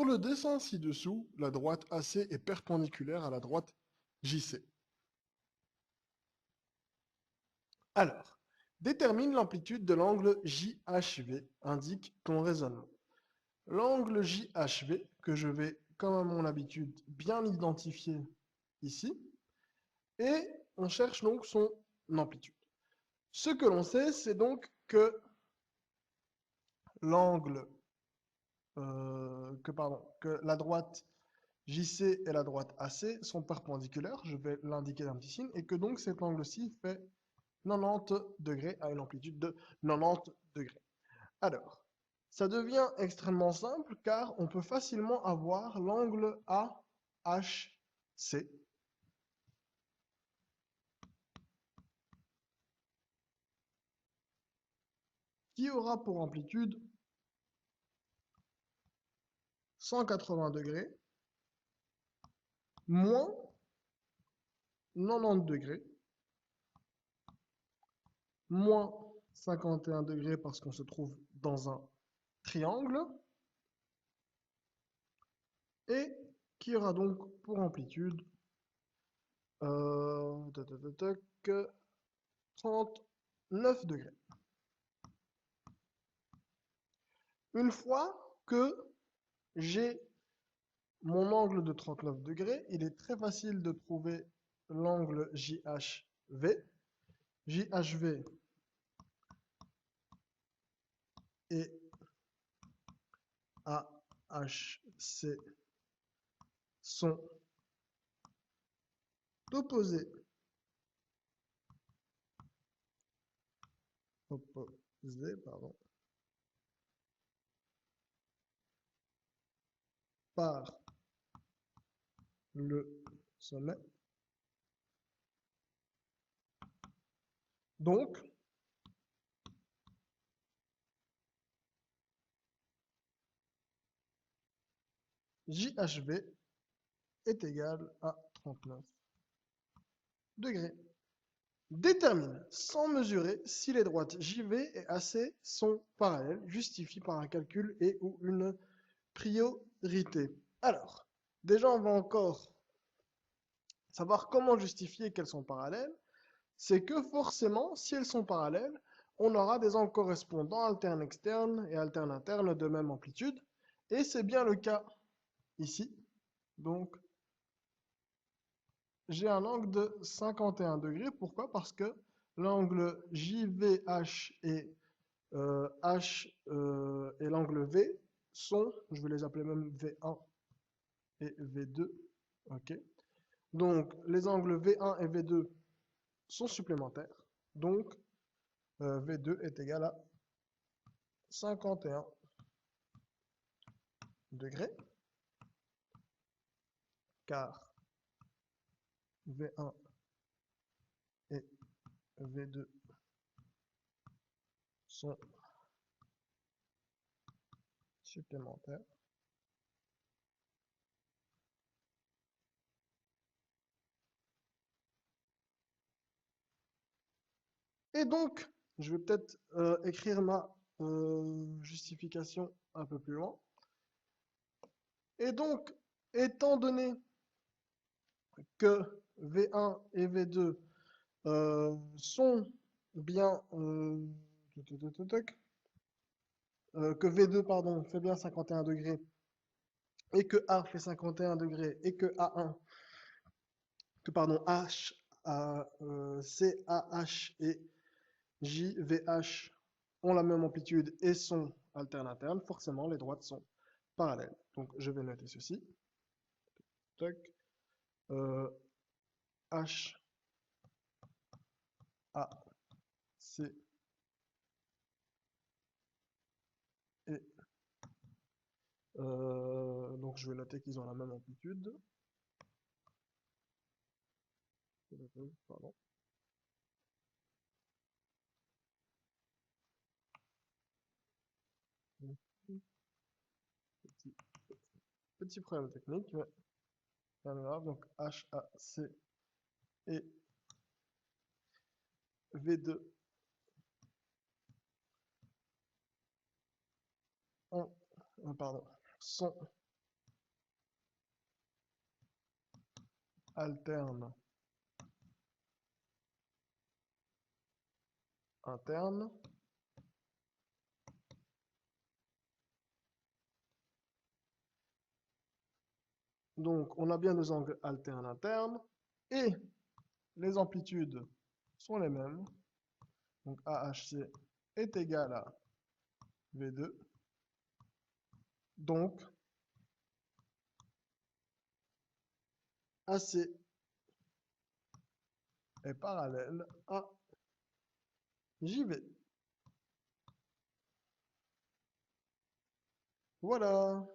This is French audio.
le dessin ci-dessous, la droite AC est perpendiculaire à la droite JC. Alors, détermine l'amplitude de l'angle JHV, indique ton raisonnement. L'angle JHV, que je vais, comme à mon habitude, bien identifier ici, et on cherche donc son amplitude. Ce que l'on sait, c'est donc que l'angle, que la droite JC et la droite AC sont perpendiculaires, je vais l'indiquer d'un petit signe, et que donc cet angle-ci fait 90 degrés à une amplitude de 90 degrés. Alors, ça devient extrêmement simple car on peut facilement avoir l'angle AHC qui aura pour amplitude 180 degrés moins 90 degrés moins 51 degrés parce qu'on se trouve dans un triangle et qui aura donc pour amplitude 39 degrés. Une fois que j'ai mon angle de 39 degrés, il est très facile de trouver l'angle JHV. JHV et AHC sont opposés, par le sommet. Donc, JHV est égal à 39 degrés. Détermine, sans mesurer, si les droites JV et AC sont parallèles, justifie par un calcul et ou une priorité. Alors, déjà, on va encore savoir comment justifier qu'elles sont parallèles. C'est que forcément, si elles sont parallèles, on aura des angles correspondants alterne-externe et alterne-interne de même amplitude. Et c'est bien le cas ici. Donc, j'ai un angle de 51 degrés. Pourquoi? Parce que l'angle JVH et l'angle V sont, je vais les appeler même V1 et V2. Ok. Donc, les angles V1 et V2 sont supplémentaires. Donc, V2 est égal à 51 degrés, car V1 et V2 sont supplémentaires. Et donc, je vais peut-être écrire ma justification un peu plus loin. Et donc, étant donné que V1 et V2 sont bien que V2 pardon, fait bien 51 degrés et que A fait 51 degrés et que A1 que pardon CAH et JVH ont la même amplitude et sont alterne-interne, forcément les droites sont parallèles. Donc je vais noter ceci. Tac. H A C et donc je vais noter qu'ils ont la même amplitude. Pardon. Petit problème technique, mais pas grave. Donc HAC et V2 ont, pardon, sont alterne, interne. Donc, on a bien deux angles alternes internes. Et les amplitudes sont les mêmes. Donc, AHC est égal à V2. Donc, AC est parallèle à JV. Voilà.